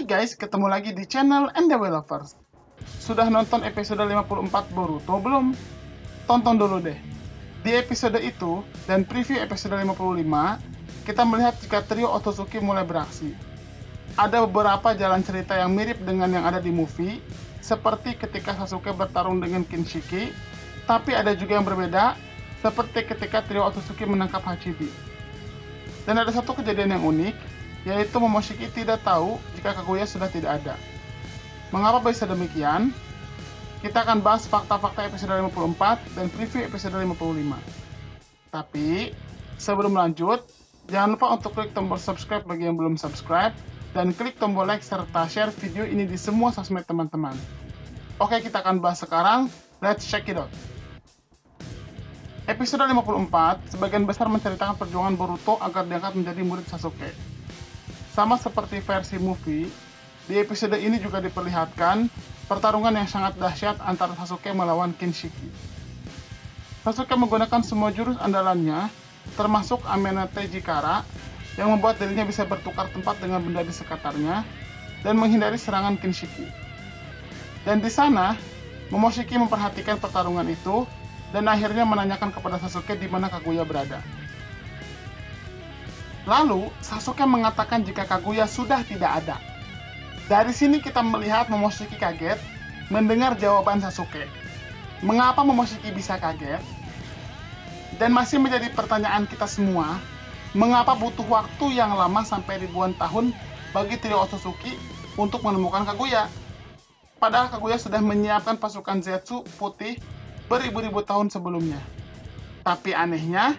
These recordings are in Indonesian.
Hai guys, ketemu lagi di channel NDW Lovers. Sudah nonton episode 54 Boruto belum? Tonton dulu deh. Di episode itu dan preview episode 55, kita melihat jika trio Otsutsuki mulai beraksi. Ada beberapa jalan cerita yang mirip dengan yang ada di movie, seperti ketika Sasuke bertarung dengan Kinshiki, tapi ada juga yang berbeda, seperti ketika trio Otsutsuki menangkap Hachibi. Dan ada satu kejadian yang unik, yaitu Momoshiki tidak tahu jika Kaguya sudah tidak ada. Mengapa bisa demikian? Kita akan bahas fakta-fakta episode 54 dan preview episode 55. Tapi, sebelum lanjut, jangan lupa untuk klik tombol subscribe bagi yang belum subscribe, dan klik tombol like serta share video ini di semua sosmed teman-teman. Oke, kita akan bahas sekarang. Let's check it out. Episode 54, sebagian besar menceritakan perjuangan Boruto agar diangkat menjadi murid Sasuke. Sama seperti versi movie, di episode ini juga diperlihatkan pertarungan yang sangat dahsyat antara Sasuke melawan Kinshiki. Sasuke menggunakan semua jurus andalannya, termasuk Amenete Jikara, yang membuat dirinya bisa bertukar tempat dengan benda di sekitarnya, dan menghindari serangan Kinshiki. Dan di sana, Momoshiki memperhatikan pertarungan itu, dan akhirnya menanyakan kepada Sasuke di mana Kaguya berada. Lalu, Sasuke mengatakan jika Kaguya sudah tidak ada. Dari sini kita melihat Momoshiki kaget mendengar jawaban Sasuke. Mengapa Momoshiki bisa kaget? Dan masih menjadi pertanyaan kita semua, mengapa butuh waktu yang lama sampai ribuan tahun bagi trio Otsutsuki untuk menemukan Kaguya? Padahal Kaguya sudah menyiapkan pasukan Zetsu putih beribu-ribu tahun sebelumnya. Tapi anehnya,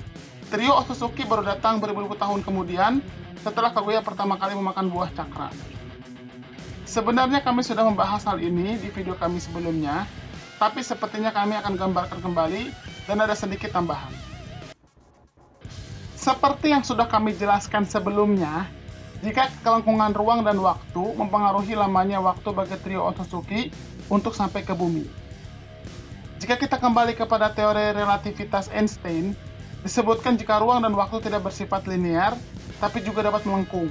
trio Otsutsuki baru datang beribu-ribu tahun kemudian setelah Kaguya pertama kali memakan buah cakra. Sebenarnya kami sudah membahas hal ini di video kami sebelumnya, tapi sepertinya kami akan gambarkan kembali dan ada sedikit tambahan. Seperti yang sudah kami jelaskan sebelumnya, jika kelengkungan ruang dan waktu mempengaruhi lamanya waktu bagi trio Otsutsuki untuk sampai ke bumi. Jika kita kembali kepada teori relativitas Einstein, disebutkan jika ruang dan waktu tidak bersifat linear, tapi juga dapat melengkung.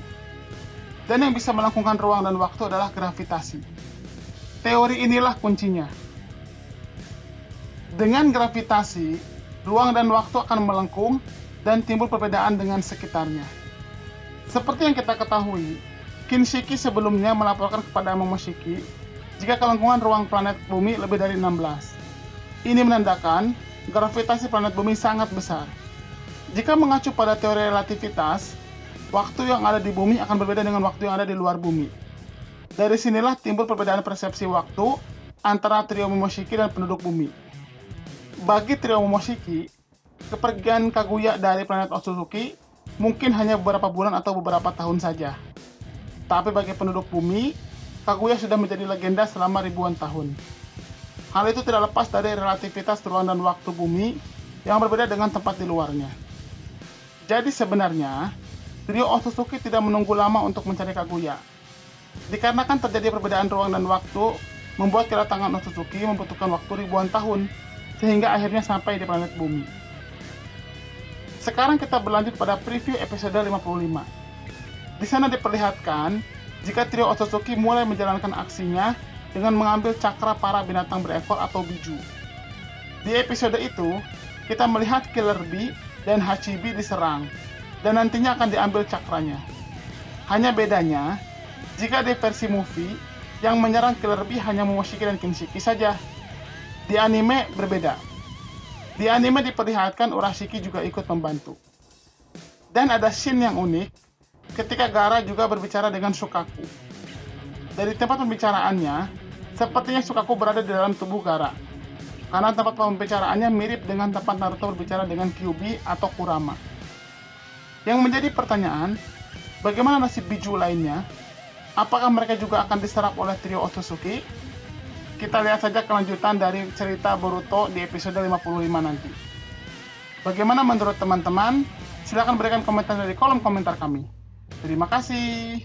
Dan yang bisa melengkungkan ruang dan waktu adalah gravitasi. Teori inilah kuncinya. Dengan gravitasi, ruang dan waktu akan melengkung dan timbul perbedaan dengan sekitarnya. Seperti yang kita ketahui, Kinshiki sebelumnya melaporkan kepada Momoshiki jika kelengkungan ruang planet bumi lebih dari 16. Ini menandakan gravitasi planet bumi sangat besar. Jika mengacu pada teori relativitas, waktu yang ada di bumi akan berbeda dengan waktu yang ada di luar bumi. Dari sinilah timbul perbedaan persepsi waktu antara trio Momoshiki dan penduduk bumi. Bagi trio Momoshiki, kepergian Kaguya dari planet Otsutsuki mungkin hanya beberapa bulan atau beberapa tahun saja. Tapi bagi penduduk bumi, Kaguya sudah menjadi legenda selama ribuan tahun. Hal itu tidak lepas dari relativitas ruang dan waktu bumi yang berbeda dengan tempat di luarnya. Jadi sebenarnya, trio Otsutsuki tidak menunggu lama untuk mencari Kaguya. Dikarenakan terjadi perbedaan ruang dan waktu, membuat kedatangan Otsutsuki membutuhkan waktu ribuan tahun, sehingga akhirnya sampai di planet bumi. Sekarang kita berlanjut pada preview episode 55. Di sana diperlihatkan, jika trio Otsutsuki mulai menjalankan aksinya dengan mengambil cakra para binatang berekor atau biju. Di episode itu, kita melihat Killer Bee dan Hachibi diserang, dan nantinya akan diambil cakranya. Hanya bedanya, jika di versi movie, yang menyerang Killer Bee hanya Momoshiki dan Kinshiki saja. Di anime berbeda. Di anime diperlihatkan Urashiki juga ikut membantu. Dan ada scene yang unik, ketika Gaara juga berbicara dengan Shukaku. Dari tempat pembicaraannya, sepertinya Shukaku berada di dalam tubuh Gaara. Karena tempat pembicaraannya mirip dengan tempat Naruto berbicara dengan Kyuubi atau Kurama. Yang menjadi pertanyaan, bagaimana nasib biju lainnya? Apakah mereka juga akan diserap oleh trio Otsutsuki? Kita lihat saja kelanjutan dari cerita Boruto di episode 55 nanti. Bagaimana menurut teman-teman? Silahkan berikan komentar di kolom komentar kami. Terima kasih.